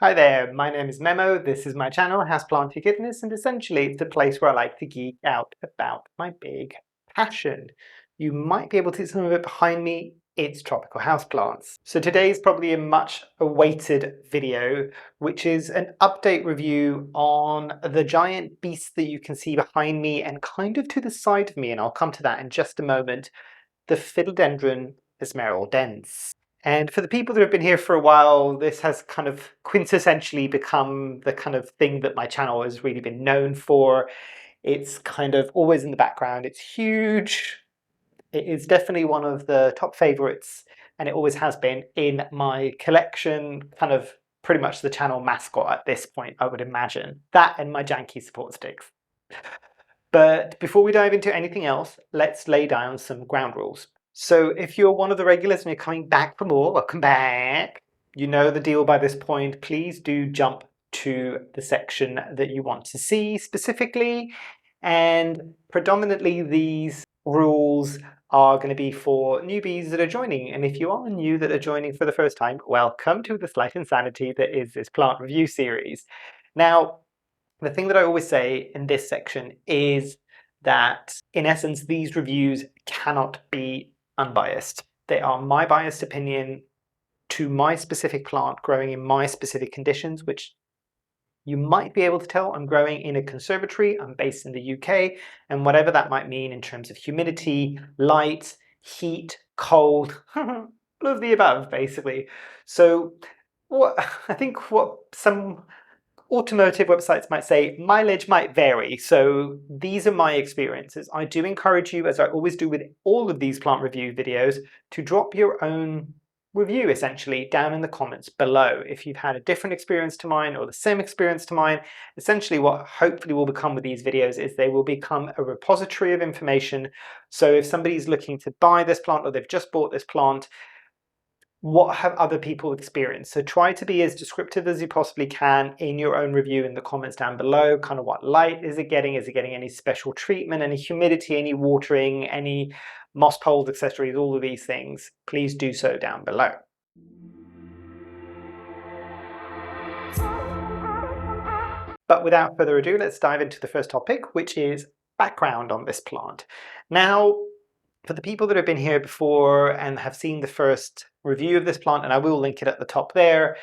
Hi there, my name is Memo, this is my channel, Houseplantygoodness, and essentially it's the place where I like to geek out about my big passion. You might be able to see some of it behind me, it's tropical houseplants. So today is probably a much awaited video, which is an update review on the giant beast that you can see behind me and kind of to the side of me, and I'll come to that in just a moment, the Philodendron Esmeraldense. And for the people that have been here for a while, this has kind of quintessentially become the kind of thing that my channel has really been known for. It's kind of always in the background. It's huge. It is definitely one of the top favorites, and it always has been in my collection, kind of pretty much the channel mascot at this point, I would imagine. That and my janky support sticks. But before we dive into anything else, let's lay down some ground rules. So if you're one of the regulars and you're coming back for more, welcome back. You know the deal by this point. Please do jump to the section that you want to see specifically. And predominantly these rules are going to be for newbies that are joining. And if you are new that are joining for the first time, welcome to the slight insanity that is this plant review series. Now, the thing that I always say in this section is that, in essence, these reviews cannot be unbiased. They are my biased opinion to my specific plant growing in my specific conditions, which you might be able to tell I'm growing in a conservatory. I'm based in the UK, and whatever that might mean in terms of humidity, light, heat, cold, all of the above, basically. So I think what some automotive websites might say mileage might vary, so these are my experiences. I do encourage you, as I always do with all of these plant review videos, to drop your own review essentially down in the comments below. If you've had a different experience to mine or the same experience to mine, essentially what hopefully will become with these videos is they will become a repository of information. So if somebody's looking to buy this plant or they've just bought this plant, what have other people experienced? So try to be as descriptive as you possibly can in your own review in the comments down below. Kind of what light is it getting? Is it getting any special treatment, any humidity, any watering, any moss poles, accessories, all of these things? Please do so down below. But without further ado, let's dive into the first topic, which is background on this plant. Now, for the people that have been here before and have seen the first review of this plant, and I will link it at the top there,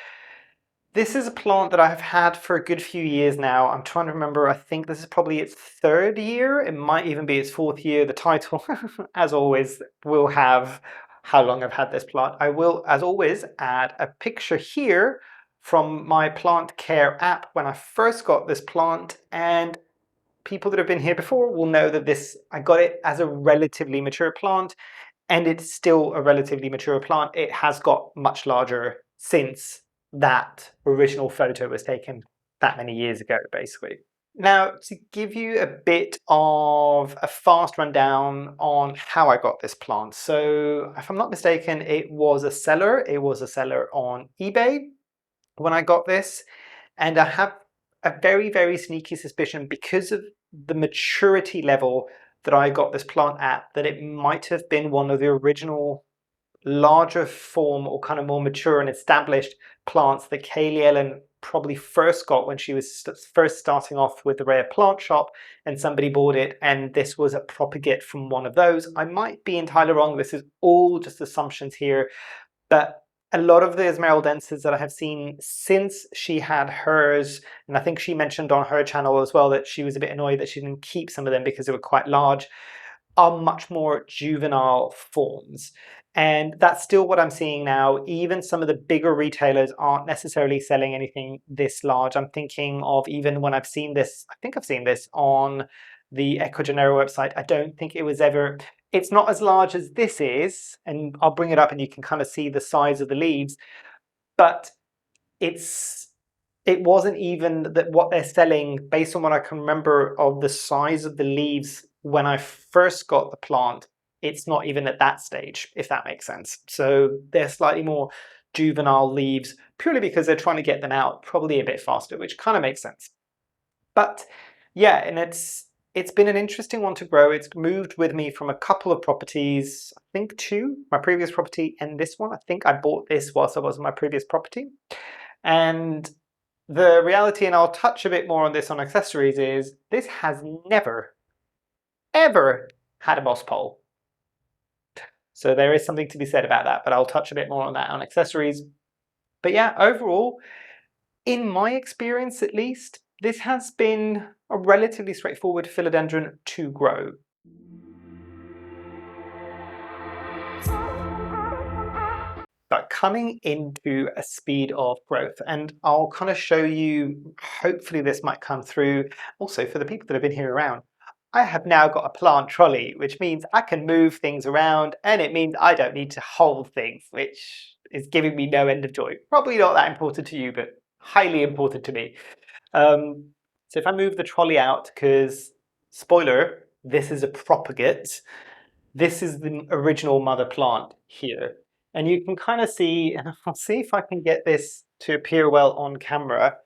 this is a plant that I've had for a good few years now. I'm trying to remember, I think this is probably its third year. It might even be its fourth year. The title, as always, will have how long I've had this plant. I will, as always, add a picture here from my plant care app when I first got this plant, and people that have been here before will know that I got it as a relatively mature plant, and it's still a relatively mature plant. It has got much larger since that original photo was taken that many years ago, basically. Now, to give you a bit of a fast rundown on how I got this plant. So, if I'm not mistaken, it was a seller. It was a seller on eBay when I got this. And I have a very, very sneaky suspicion, because of the maturity level that I got this plant at, that it might have been one of the original larger form or kind of more mature and established plants that Kaylee Ellen probably first got when she was first starting off with the rare plant shop, and somebody bought it, and this was a propagate from one of those. I might be entirely wrong. This is all just assumptions here, but a lot of the Esmeraldenses that I have seen since she had hers, and I think she mentioned on her channel as well that she was a bit annoyed that she didn't keep some of them because they were quite large, are much more juvenile forms. And that's still what I'm seeing now. Even some of the bigger retailers aren't necessarily selling anything this large. I'm thinking of, even when I've seen this, I think I've seen this on the Ecogenera website. I don't think it was ever, it's not as large as this is, and I'll bring it up and you can kind of see the size of the leaves, but it wasn't even that what they're selling, based on what I can remember of the size of the leaves when I first got the plant. It's not even at that stage, if that makes sense. So they're slightly more juvenile leaves, purely because they're trying to get them out probably a bit faster, which kind of makes sense. But yeah, and it's been an interesting one to grow. It's moved with me from a couple of properties, I think two, my previous property and this one. I think I bought this whilst I was in my previous property. And The reality, and I'll touch a bit more on this on accessories, is this has never, ever had a moss pole. So there is something to be said about that, but I'll touch a bit more on that on accessories. But yeah, overall, in my experience at least, this has been a relatively straightforward philodendron to grow. But coming into a speed of growth, and I'll kind of show you, hopefully this might come through also for the people that have been here around. I have now got a plant trolley, which means I can move things around, and it means I don't need to hold things, which is giving me no end of joy. Probably not that important to you, but highly important to me. So if I move the trolley out, because spoiler, this is a propagate. This is the original mother plant here. And you can kind of see, and I'll see if I can get this to appear well on camera.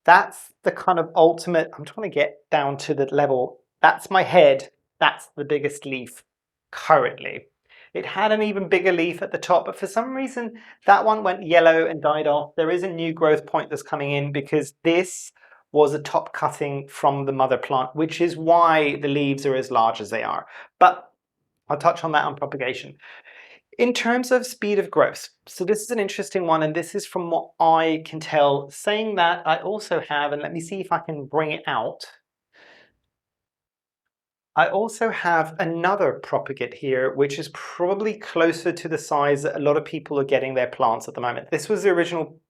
That's the kind of ultimate, I'm trying to get down to the level. That's my head. That's the biggest leaf currently. It had an even bigger leaf at the top, but for some reason that one went yellow and died off. There is a new growth point that's coming in because this was a top cutting from the mother plant, which is why the leaves are as large as they are. But I'll touch on that on propagation. In terms of speed of growth, so this is an interesting one, and this is from what I can tell. Saying that, I also have, and let me see if I can bring it out. I also have another propagate here, which is probably closer to the size that a lot of people are getting their plants at the moment. This was the original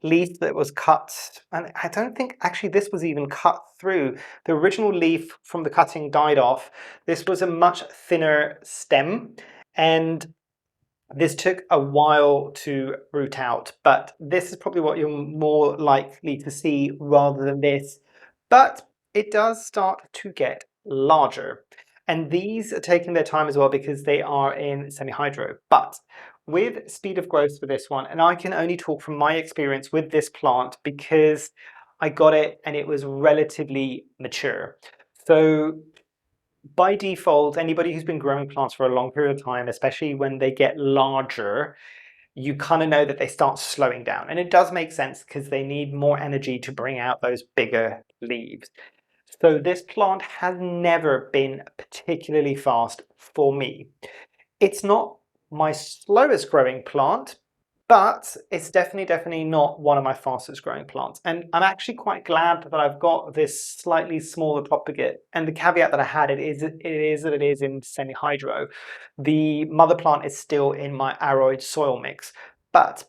leaf that was cut, and I don't think actually this was even cut through. The original leaf from the cutting died off. This was a much thinner stem, and this took a while to root out, but this is probably what you're more likely to see rather than this. But it does start to get larger. And these are taking their time as well because they are in semi-hydro. But with speed of growth for this one, and I can only talk from my experience with this plant because I got it and it was relatively mature. So by default, anybody who's been growing plants for a long period of time, especially when they get larger, you kind of know that they start slowing down. And it does make sense because they need more energy to bring out those bigger leaves. So this plant has never been particularly fast for me. It's not my slowest growing plant, but it's definitely not one of my fastest growing plants. And I'm actually quite glad that I've got this slightly smaller propagate. And the caveat that I had it is that it is in semi-hydro. The mother plant is still in my aroid soil mix. But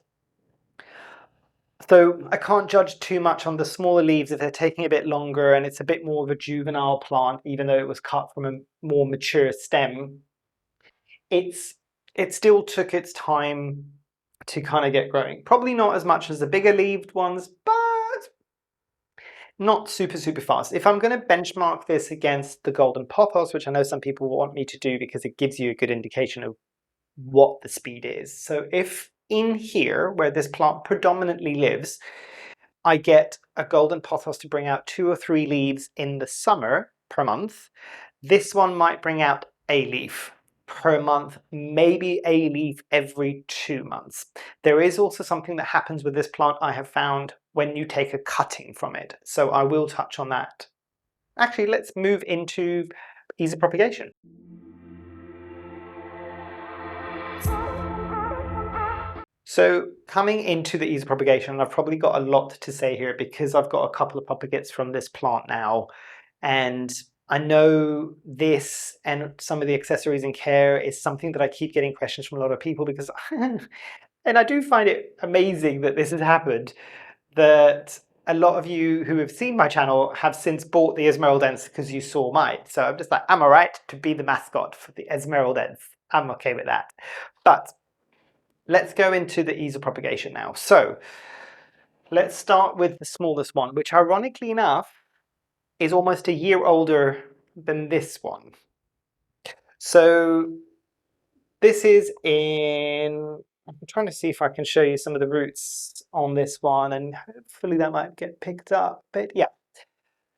so I can't judge too much on the smaller leaves if they're taking a bit longer and it's a bit more of a juvenile plant, even though it was cut from a more mature stem. It still took its time to kind of get growing. Probably not as much as the bigger leaved ones, but not super fast. If I'm going to benchmark this against the golden pothos, which I know some people want me to do because it gives you a good indication of what the speed is. So if in here, where this plant predominantly lives, I get a golden pothos to bring out 2 or 3 leaves in the summer per month, this one might bring out a leaf per month, maybe a leaf every 2 months. There is also something that happens with this plant I have found when you take a cutting from it. So I will touch on that. Actually, let's move into ease of propagation. So coming into the ease of propagation, I've probably got a lot to say here because I've got a couple of propagates from this plant now. And I know this and some of the accessories and care is something that I keep getting questions from a lot of people because, and I do find it amazing that this has happened, that a lot of you who have seen my channel have since bought the Esmeraldense because you saw mine. So I'm just like, I'm all right to be the mascot for the Esmeraldense. I'm okay with that. But let's go into the ease of propagation now. So let's start with the smallest one, which ironically enough is almost a year older than this one. So this is in, I'm trying to see if I can show you some of the roots on this one and hopefully that might get picked up. But yeah,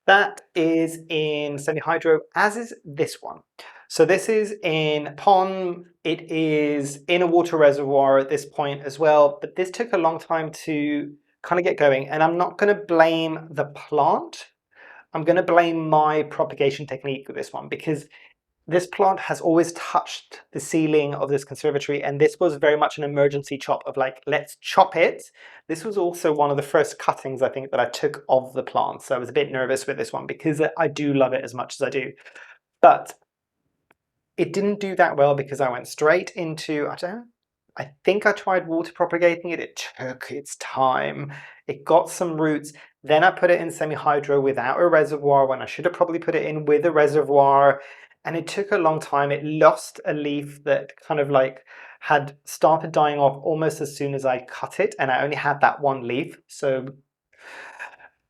that is in semi-hydro, as is this one. So this is in pond. It is in a water reservoir at this point as well, but this took a long time to kind of get going. And I'm not going to blame the plant. I'm going to blame my propagation technique with this one, because this plant has always touched the ceiling of this conservatory, and this was very much an emergency chop of like, let's chop it. This was also one of the first cuttings I think that I took of the plant, so I was a bit nervous with this one because I do love it as much as I do. But it didn't do that well because I went straight into, I think I tried water propagating it. It took its time. It got some roots. Then I put it in semi-hydro without a reservoir when I should have probably put it in with a reservoir. And it took a long time. It lost a leaf that kind of like had started dying off almost as soon as I cut it. And I only had that one leaf.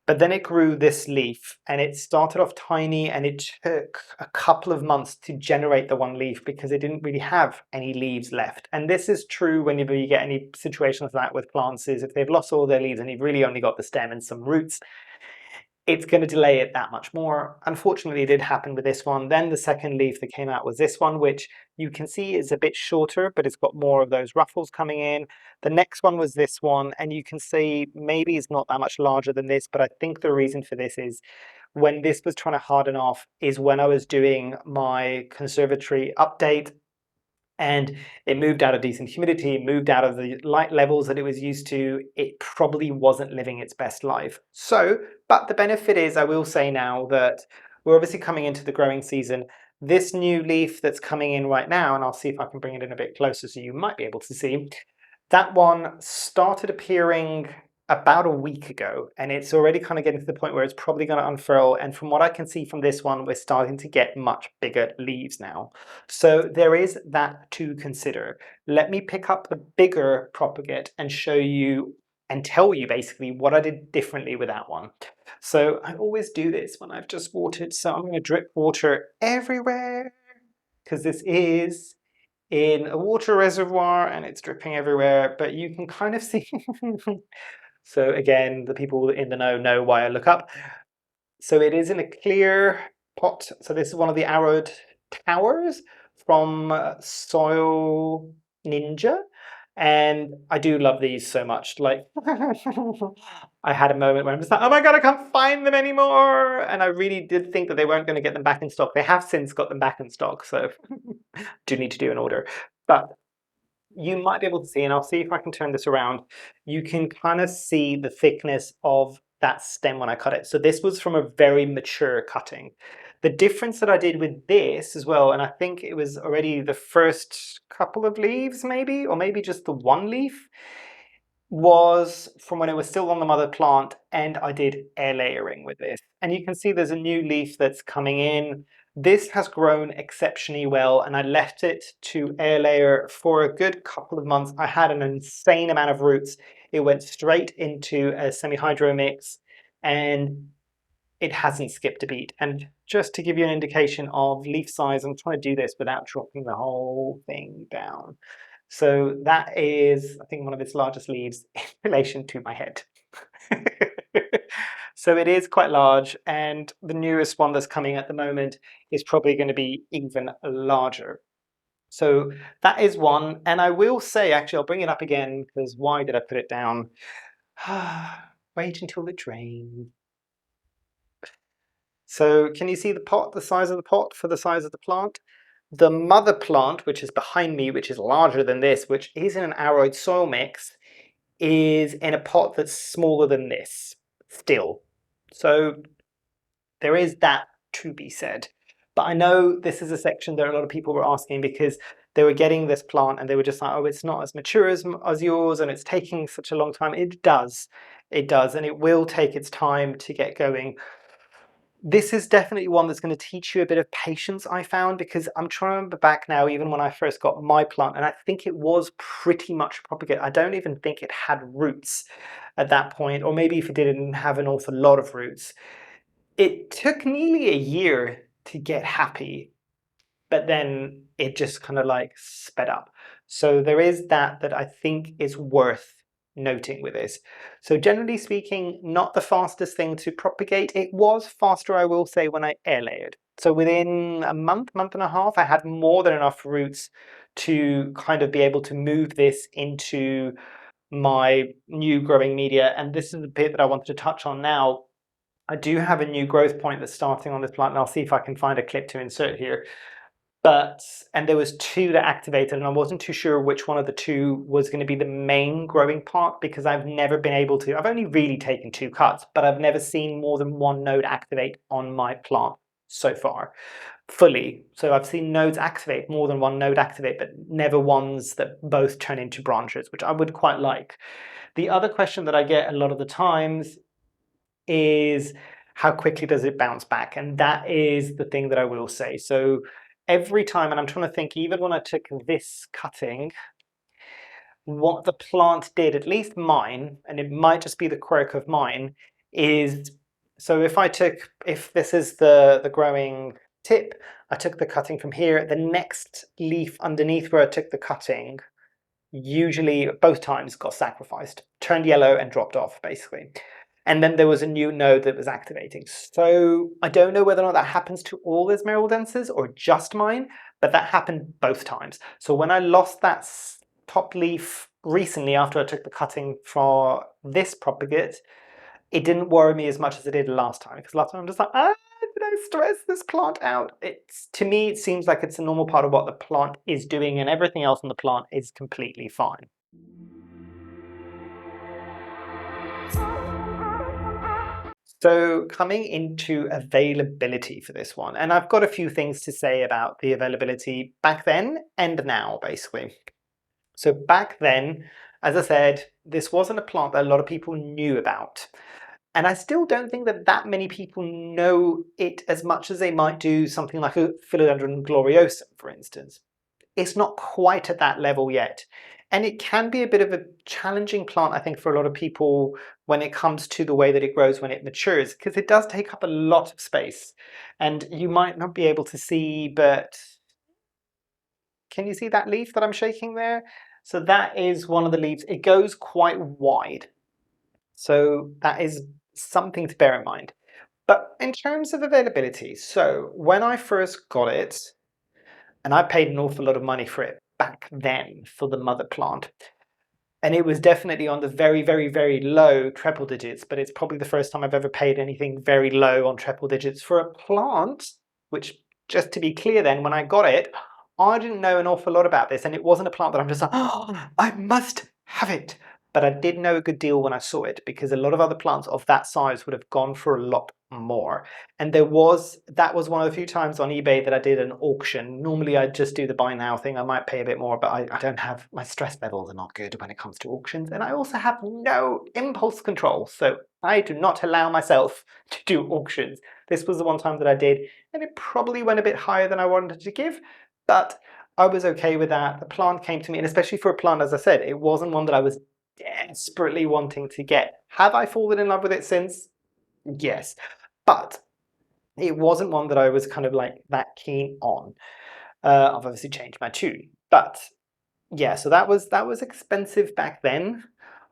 But then it grew this leaf, and it started off tiny, and it took a couple of months to generate the one leaf because it didn't really have any leaves left. And this is true whenever you get any situations like that with plants, is if they've lost all their leaves and you've really only got the stem and some roots, it's going to delay it that much more. Unfortunately, it did happen with this one. Then the second leaf that came out was this one, which you can see is a bit shorter, but it's got more of those ruffles coming in. The next one was this one, and you can see maybe it's not that much larger than this, but I think the reason for this is when this was trying to harden off is when I was doing my conservatory update, and it moved out of decent humidity, moved out of the light levels that it was used to. It probably wasn't living its best life. So, but the benefit is, I will say now that we're obviously coming into the growing season. This new leaf that's coming in right now, and I'll see if I can bring it in a bit closer so you might be able to see, that one started appearing about a week ago, and it's already kind of getting to the point where it's probably going to unfurl. And from what I can see from this one, we're starting to get much bigger leaves now. So there is that to consider. Let me pick up the bigger propagate and show you and tell you basically what I did differently with that one. So I always do this when I've just watered. So I'm going to drip water everywhere because this is in a water reservoir and it's dripping everywhere, but you can kind of see. So again, the people in the know why I look up. So it is in a clear pot. So this is one of the arrowed towers from Soil Ninja. And I do love these so much. Like, I had a moment where I'm just like, oh my God, I can't find them anymore. And I really did think that they weren't going to get them back in stock. They have since got them back in stock. So do need to do an order. But you might be able to see, and I'll see if I can turn this around, you can kind of see the thickness of that stem when I cut it. So this was from a very mature cutting. The difference that I did with this as well, and I think it was already the first couple of leaves maybe, or maybe just the one leaf, was from when it was still on the mother plant, and I did air layering with this. And you can see there's a new leaf that's coming in. This has grown exceptionally well, and I left it to air layer for a good couple of months. I had an insane amount of roots. It went straight into a semi-hydro mix, and it hasn't skipped a beat. And just to give you an indication of leaf size, I'm trying to do this without dropping the whole thing down. So that is, I think, one of its largest leaves in relation to my head. So it is quite large, and the newest one that's coming at the moment is probably going to be even larger. So that is one, and I will say, actually, I'll bring it up again, because why did I put it down? Wait until it drains. So can you see the pot, the size of the pot for the size of the plant? The mother plant, which is behind me, which is larger than this, which is in an arrowed soil mix, is in a pot that's smaller than this still. So there is that to be said. But I know this is a section that a lot of people were asking because they were getting this plant and they were just like, oh, it's not as mature as yours and it's taking such a long time. It does, and it will take its time to get going. This is definitely one that's going to teach you a bit of patience, I found, because I'm trying to remember back now, even when I first got my plant, and I think it was pretty much propagate. I don't even think it had roots at that point, or maybe if it didn't have an awful lot of roots. It took nearly a year to get happy, but then it just kind of like sped up. So there is that I think is worth noting with this. So generally speaking, not the fastest thing to propagate. It was faster, I will say, when I air layered. So within a month and a half, I had more than enough roots to kind of be able to move this into my new growing media, and this is the bit that I wanted to touch on now. I do have a new growth point that's starting on this plant, and I'll see if I can find a clip to insert here. And there was two that activated, and I wasn't too sure which one of the two was going to be the main growing part, because I've never been able to, I've only really taken 2 cuts, but I've never seen more than one node activate on my plant so far, fully. So I've seen nodes activate, more than one node activate, but never ones that both turn into branches, which I would quite like. The other question that I get a lot of the times is, how quickly does it bounce back? And that is the thing that I will say. So every time, and I'm trying to think, even when I took this cutting, what the plant did, at least mine, and it might just be the quirk of mine, is, so if this is the growing tip, I took the cutting from here, the next leaf underneath where I took the cutting, usually both times got sacrificed, turned yellow and dropped off, basically. And then there was a new node that was activating. So I don't know whether or not that happens to all Esmeraldenses or just mine, but that happened both times. So when I lost that top leaf recently after I took the cutting for this propagate, it didn't worry me as much as it did last time, because last time I'm just like, did I stress this plant out? To me, it seems like it's a normal part of what the plant is doing, and everything else on the plant is completely fine. So coming into availability for this one, and I've got a few things to say about the availability back then and now, basically. So back then, as I said, this wasn't a plant that a lot of people knew about. And I still don't think that that many people know it as much as they might do something like a Philodendron gloriosum, for instance. It's not quite at that level yet. And it can be a bit of a challenging plant, I think, for a lot of people when it comes to the way that it grows when it matures, because it does take up a lot of space. And you might not be able to see, but can you see that leaf that I'm shaking there? So that is one of the leaves. It goes quite wide. So that is something to bear in mind. But in terms of availability, so when I first got it, and I paid an awful lot of money for it back then for the mother plant, and it was definitely on the very, very, very low treble digits, but it's probably the first time I've ever paid anything very low on treble digits for a plant, which, just to be clear then, when I got it, I didn't know an awful lot about this, and it wasn't a plant that I'm just like, oh, I must have it. But I did know a good deal when I saw it, because a lot of other plants of that size would have gone for a lot more. And that was one of the few times on eBay that I did an auction. Normally I'd just do the buy now thing. I might pay a bit more, but I don't have, my stress levels are not good when it comes to auctions. And I also have no impulse control. So I do not allow myself to do auctions. This was the one time that I did, and it probably went a bit higher than I wanted to give, but I was okay with that. The plant came to me, and especially for a plant, as I said, it wasn't one that I was desperately wanting to get. Have I fallen in love with it since? Yes, but it wasn't one that I was kind of like that keen on. I've obviously changed my tune, but yeah, so that was expensive back then.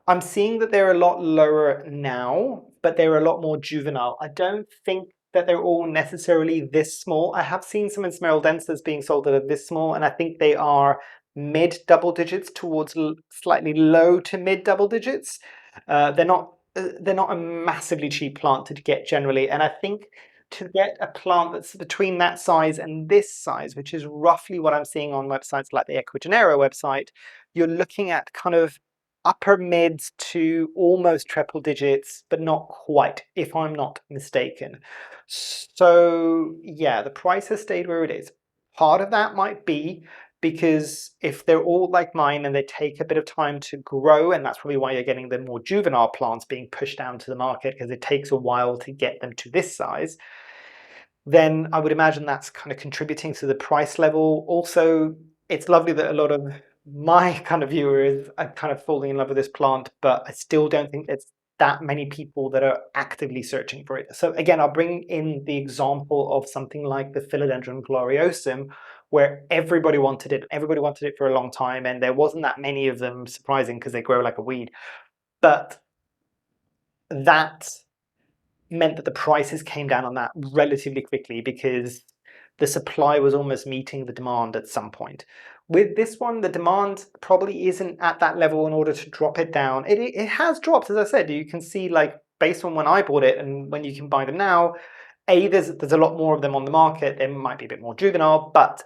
I'm seeing that they're a lot lower now, but they're a lot more juvenile. I don't think that they're all necessarily this small. I have seen some Esmeraldenses being sold that are this small, and I think they are mid double digits towards slightly low to mid double digits. They're not a massively cheap plant to get generally, and I think to get a plant that's between that size and this size, which is roughly what I'm seeing on websites like the Equigenera website, you're looking at kind of upper mids to almost triple digits, but not quite, if I'm not mistaken. So yeah, the price has stayed where it is. Part of that might be because if they're all like mine and they take a bit of time to grow, and that's probably why you're getting the more juvenile plants being pushed down to the market, because it takes a while to get them to this size, then I would imagine that's kind of contributing to the price level. Also, it's lovely that a lot of my kind of viewers are kind of falling in love with this plant, but I still don't think it's that many people that are actively searching for it. So again, I'll bring in the example of something like the Philodendron gloriosum, where everybody wanted it. Everybody wanted it for a long time, and there wasn't that many of them, surprising because they grow like a weed. But that meant that the prices came down on that relatively quickly, because the supply was almost meeting the demand at some point. With this one, the demand probably isn't at that level in order to drop it down. It has dropped, as I said. You can see, like, based on when I bought it and when you can buy them now, there's a lot more of them on the market. They might be a bit more juvenile, but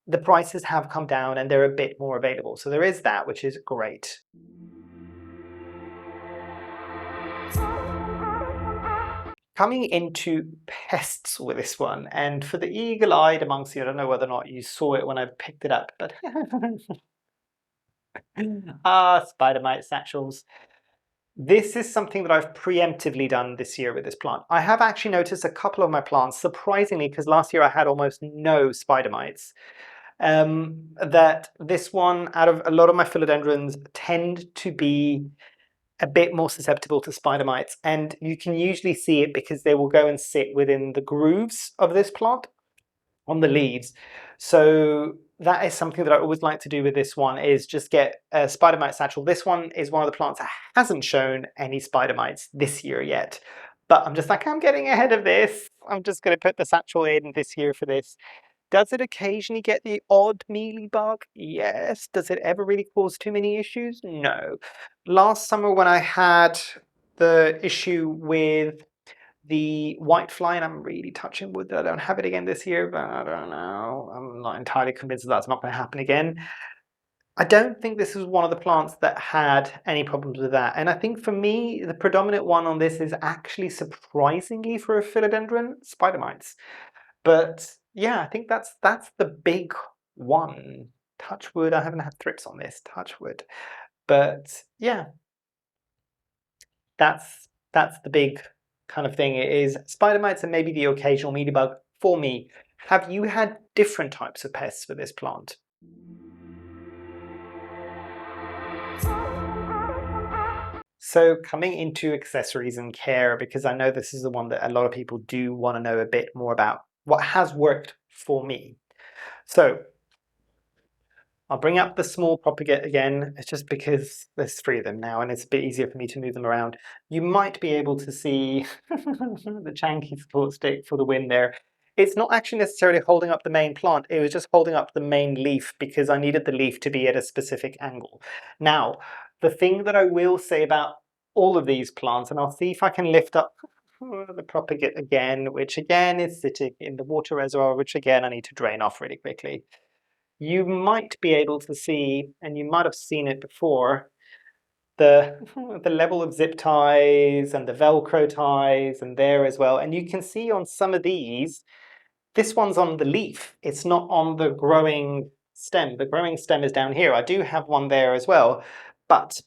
the prices have come down and they're a bit more available. So there is that, which is great. Coming into pests with this one, and for the eagle-eyed amongst you, I don't know whether or not you saw it when I picked it up, but spider mite satchels. This is something that I've preemptively done this year with this plant. I have actually noticed a couple of my plants, surprisingly, because last year I had almost no spider mites, that this one, out of a lot of my philodendrons, tend to be a bit more susceptible to spider mites, and you can usually see it because they will go and sit within the grooves of this plant on the leaves. So that is something that I always like to do with this one, is just get a spider mite satchel. This one is one of the plants that hasn't shown any spider mites this year yet, but I'm just like, I'm getting ahead of this. I'm just going to put the satchel in this year for this. Does it occasionally get the odd mealybug? Yes. Does it ever really cause too many issues? No. Last summer when I had the issue with the whitefly, and I'm really touching wood that I don't have it again this year, but I don't know. I'm not entirely convinced that that's not going to happen again. I don't think this was one of the plants that had any problems with that. And I think for me, the predominant one on this is actually, surprisingly for a philodendron, spider mites. But yeah, I think that's the big one. Touch wood, I haven't had thrips on this, touch wood. But yeah, that's the big kind of thing. It is spider mites and maybe the occasional mealybug for me. Have you had different types of pests for this plant? So coming into accessories and care, because I know this is the one that a lot of people do want to know a bit more about, what has worked for me. So I'll bring up the small propagate again. It's just because there's 3 of them now and it's a bit easier for me to move them around. You might be able to see the Janky support stick for the win there. It's not actually necessarily holding up the main plant, it was just holding up the main leaf because I needed the leaf to be at a specific angle. Now, the thing that I will say about all of these plants, and I'll see if I can lift up the propagate again, which again is sitting in the water reservoir, which again I need to drain off really quickly. You might be able to see, and you might have seen it before, the level of zip ties and the Velcro ties and there as well. And you can see on some of these, this one's on the leaf. It's not on the growing stem. The growing stem is down here. I do have one there as well, but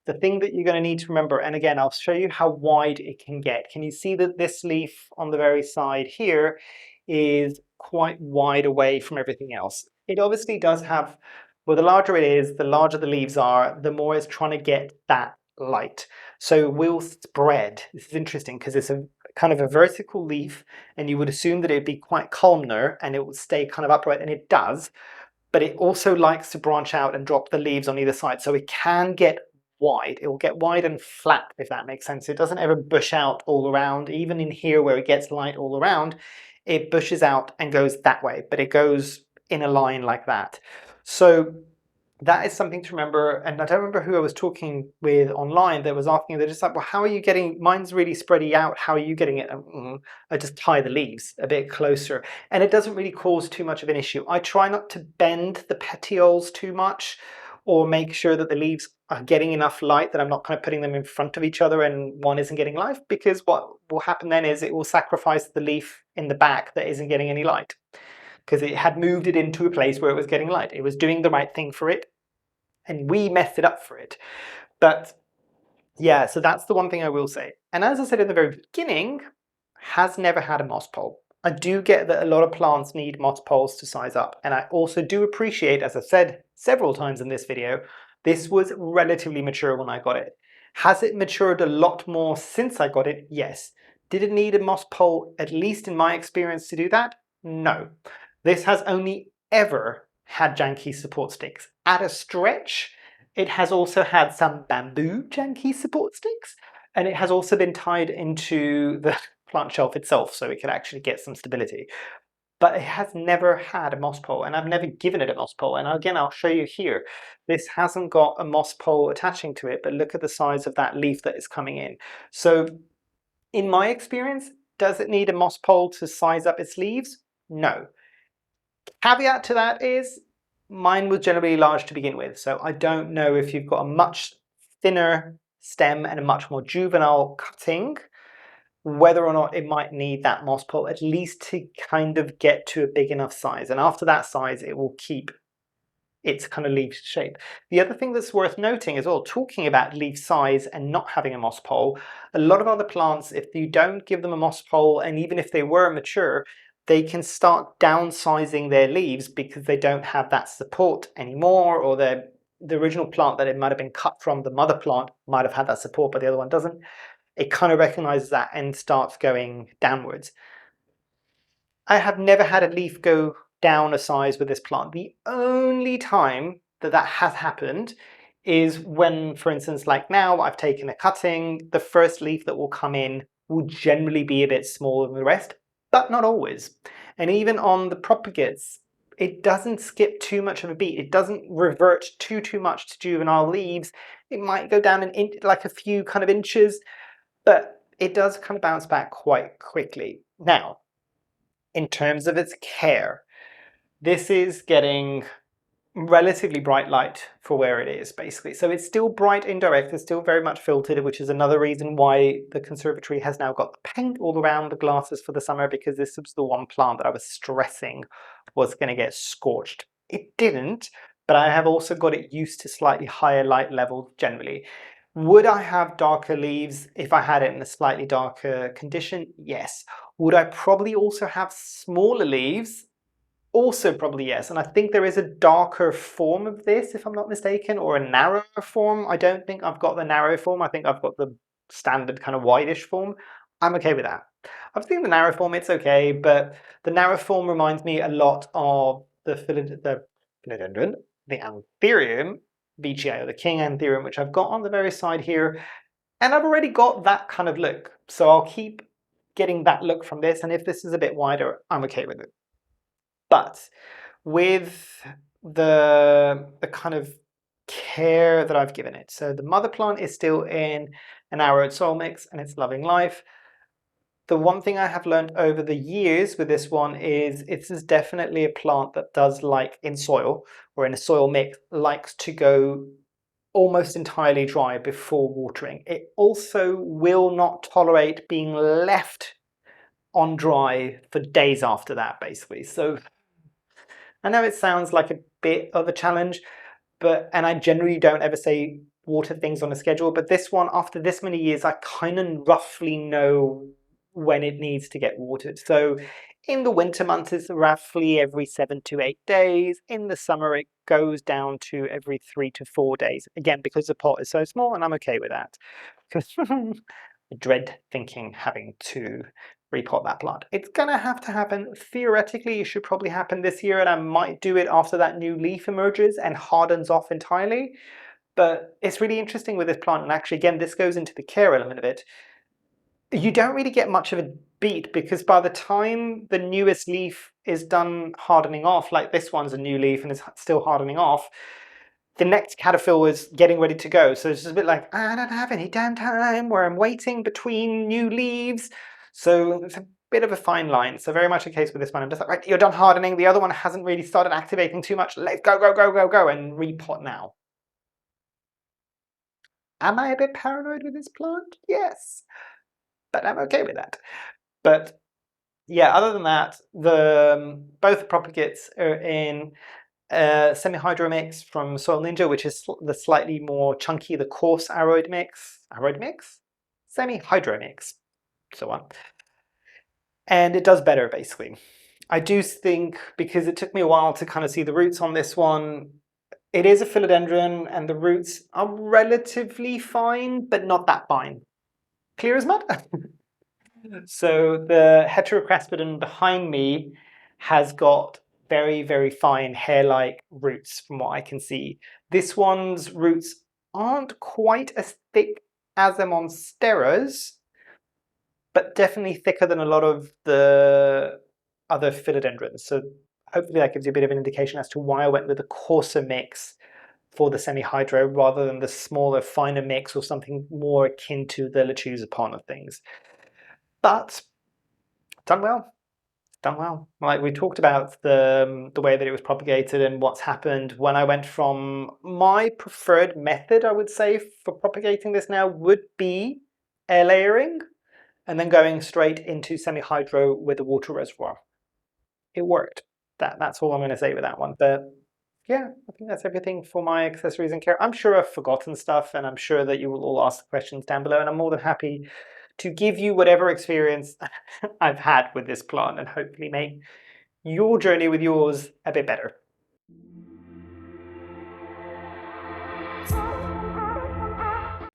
the thing that you're going to need to remember, and again, I'll show you how wide it can get. Can you see that this leaf on the very side here is quite wide away from everything else? It obviously does have, well, the larger it is, the larger the leaves are, the more it's trying to get that light. So we'll spread. This is interesting because it's a kind of a vertical leaf, and you would assume that it'd be quite columnar and it would stay kind of upright, and it does, but it also likes to branch out and drop the leaves on either side. So it can get wide. It will get wide and flat, if that makes sense. It doesn't ever bush out all around. Even in here where it gets light all around, it bushes out and goes that way, but it goes in a line like that. So that is something to remember. And I don't remember who I was talking with online that was asking, they're just like, well, how are you getting, mine's really spready out, how are you getting it? I just tie the leaves a bit closer, and it doesn't really cause too much of an issue. I try not to bend the petioles too much, or make sure that the leaves are getting enough light that I'm not kind of putting them in front of each other and one isn't getting light, because what will happen then is it will sacrifice the leaf in the back that isn't getting any light, because it had moved it into a place where it was getting light. It was doing the right thing for it, and we messed it up for it. But yeah, so that's the one thing I will say. And as I said in the very beginning, has never had a moss pole. I do get that a lot of plants need moss poles to size up, and I also do appreciate, as I've said several times in this video, this was relatively mature when I got it. Has it matured a lot more since I got it? Yes. Did it need a moss pole, at least in my experience, to do that? No. This has only ever had janky support sticks. At a stretch, it has also had some bamboo janky support sticks, and it has also been tied into the plant shelf itself so it could actually get some stability. but it has never had a moss pole, and I've never given it a moss pole. And again, I'll show you here. This hasn't got a moss pole attaching to it, but look at the size of that leaf that is coming in. So in my experience, does it need a moss pole to size up its leaves? No. Caveat to that is mine was generally large to begin with, so I don't know if you've got a much thinner stem and a much more juvenile cutting, whether or not it might need that moss pole, at least to kind of get to a big enough size. And after that size, it will keep its kind of leaf shape. The other thing that's worth noting as well, talking about leaf size and not having a moss pole, a lot of other plants, if you don't give them a moss pole, and even if they were mature, they can start downsizing their leaves because they don't have that support anymore, or the original plant that it might have been cut from, the mother plant, might have had that support, but the other one doesn't. It kind of recognizes that and starts going downwards. I have never had a leaf go down a size with this plant. The only time that that has happened is when, for instance, like now, I've taken a cutting, the first leaf that will come in will generally be a bit smaller than the rest, but not always. And even on the propagates, it doesn't skip too much of a beat. It doesn't revert too much to juvenile leaves. It might go down like a few kind of inches, but it does kind of bounce back quite quickly. Now, in terms of its care, this is getting relatively bright light for where it is, basically. So it's still bright indirect, it's still very much filtered, which is another reason why the conservatory has now got the paint all around the glasses for the summer, because this was the one plant that I was stressing was going to get scorched. It didn't, but I have also got it used to slightly higher light levels generally. Would I have darker leaves if I had it in a slightly darker condition? Yes. Would I probably also have smaller leaves? Also probably yes. And I think there is a darker form of this, if I'm not mistaken, or a narrower form. I don't think I've got the narrow form. I think I've got the standard kind of whitish form. I'm okay with that. I've seen the narrow form, it's okay, but the narrow form reminds me a lot of the philodendron, the anthurium, VGA, or the king anthurium, which I've got on the very side here. And I've already got that kind of look. So I'll keep getting that look from this. And if this is a bit wider, I'm okay with it. But with the kind of care that I've given it. So the mother plant is still in an arrowed soil mix and it's loving life. The one thing I have learned over the years with this one is this is definitely a plant that does like in soil or in a soil mix, likes to go almost entirely dry before watering. It also will not tolerate being left on dry for days after that, basically. So I know it sounds like a bit of a challenge, and I generally don't ever say water things on a schedule, but this one, after this many years, I kind of roughly know when it needs to get watered. So in the winter months, it's roughly every 7 to 8 days. In the summer, it goes down to every 3 to 4 days. Again, because the pot is so small, and I'm okay with that. I dread thinking having to repot that plant. It's gonna have to happen. Theoretically, it should probably happen this year, and I might do it after that new leaf emerges and hardens off entirely. But it's really interesting with this plant, and actually, again, this goes into the care element of it. You don't really get much of a beat because by the time the newest leaf is done hardening off, like this one's a new leaf and is still hardening off, the next caterpillar is getting ready to go. So it's just a bit like, I don't have any downtime where I'm waiting between new leaves. So it's a bit of a fine line. So very much a case with this one. I'm just like, right, you're done hardening. The other one hasn't really started activating too much. Let's go, go, go, go, go, and repot now. Am I a bit paranoid with this plant? Yes, but I'm okay with that. But yeah, other than that, both propagates are in semi-hydro mix from Soil Ninja, which is the slightly more chunky, the coarse arrowed mix. Arrowed mix? Semi-hydro mix. So on. And it does better, basically. I do think, because it took me a while to kind of see the roots on this one, it is a philodendron and the roots are relatively fine, but not that fine. Clear as mud? So the Heterocraspidon behind me has got very, very fine hair-like roots from what I can see. This one's roots aren't quite as thick as the Monsteras, but definitely thicker than a lot of the other philodendrons. So hopefully that gives you a bit of an indication as to why I went with the coarser mix for the semi-hydro rather than the smaller, finer mix or something more akin to the Lechuzapan of things. But done well. Done well. Like we talked about the way that it was propagated and what's happened when I went from my preferred method, I would say, for propagating this now would be air layering and then going straight into semi-hydro with a water reservoir. It worked. That's all I'm going to say with that one. But yeah, I think that's everything for my accessories and care. I'm sure I've forgotten stuff, and I'm sure that you will all ask questions down below, and I'm more than happy to give you whatever experience I've had with this plant and hopefully make your journey with yours a bit better.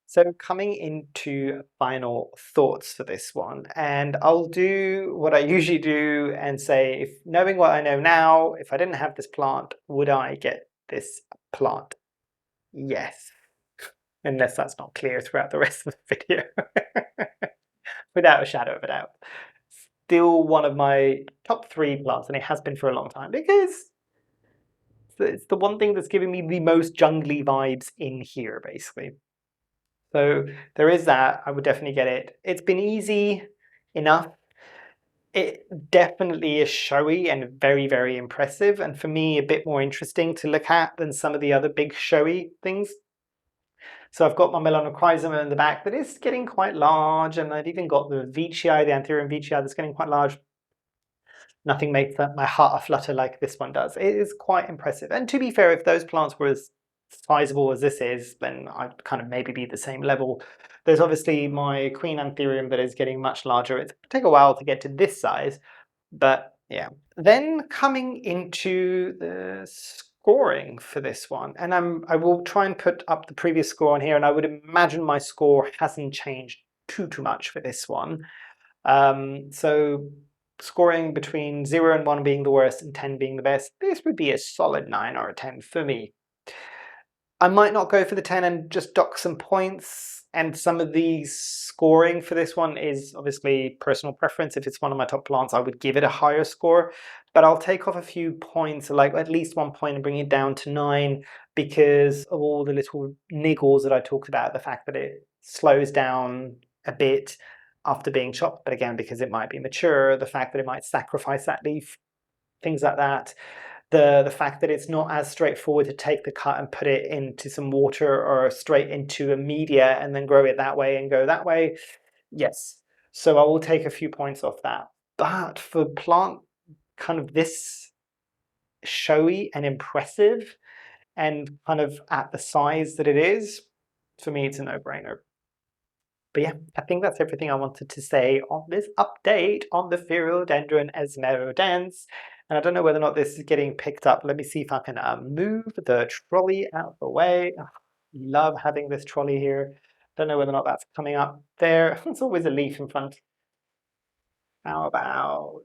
So coming into final thoughts for this one, and I'll do what I usually do and say, if knowing what I know now, if I didn't have this plant, would I get this plant? Yes. Unless that's not clear throughout the rest of the video. Without a shadow of a doubt. Still one of my top 3 plants, and it has been for a long time, because it's the one thing that's giving me the most jungly vibes in here, basically. So there is that. I would definitely get it. It's been easy enough. It definitely is showy and very, very impressive, and for me, a bit more interesting to look at than some of the other big showy things. So I've got my Melanochrysoma in the back that is getting quite large, and I've even got the Veitchii, the Anthurium Veitchii, that's getting quite large. Nothing makes my heart aflutter like this one does. It is quite impressive. And to be fair, if those plants were as sizable as this is, then I'd kind of maybe be the same level. There's obviously my Queen Anthurium that is getting much larger. It's going to take a while to get to this size, but yeah. Then coming into the scoring for this one, and I will try and put up the previous score on here, and I would imagine my score hasn't changed too much for this one. So scoring between 0 and 1 being the worst and 10 being the best, this would be a solid 9 or a 10 for me. I might not go for the 10 and just dock some points, and some of the scoring for this one is obviously personal preference. If it's one of my top plants, I would give it a higher score, but I'll take off a few points, like at least 1 point, and bring it down to 9 because of all the little niggles that I talked about, the fact that it slows down a bit after being chopped, but again, because it might be mature, the fact that it might sacrifice that leaf, things like that. The fact that it's not as straightforward to take the cut and put it into some water or straight into a media and then grow it that way and go that way. Yes. So I will take a few points off that. But for plant kind of this showy and impressive and kind of at the size that it is, for me, it's a no-brainer. But yeah, I think that's everything I wanted to say on this update on the Philodendron Esmeraldense. And I don't know whether or not this is getting picked up. Let me see if I can move the trolley out of the way. Oh, love having this trolley here. Don't know whether or not that's coming up there. There's always a leaf in front. How about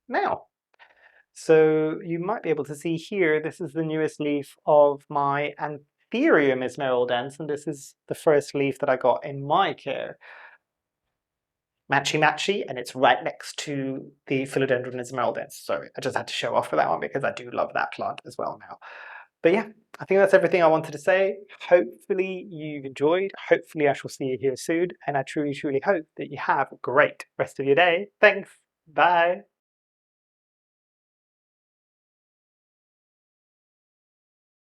now? So you might be able to see here, this is the newest leaf of my Anthurium Esmeraldense, and this is the first leaf that I got in my care. Matchy, and it's right next to the Philodendron Esmeraldense. So I just had to show off for that one because I do love that plant as well now. But yeah, I think that's everything I wanted to say. Hopefully you've enjoyed. Hopefully I shall see you here soon. And I truly, truly hope that you have a great rest of your day. Thanks. Bye.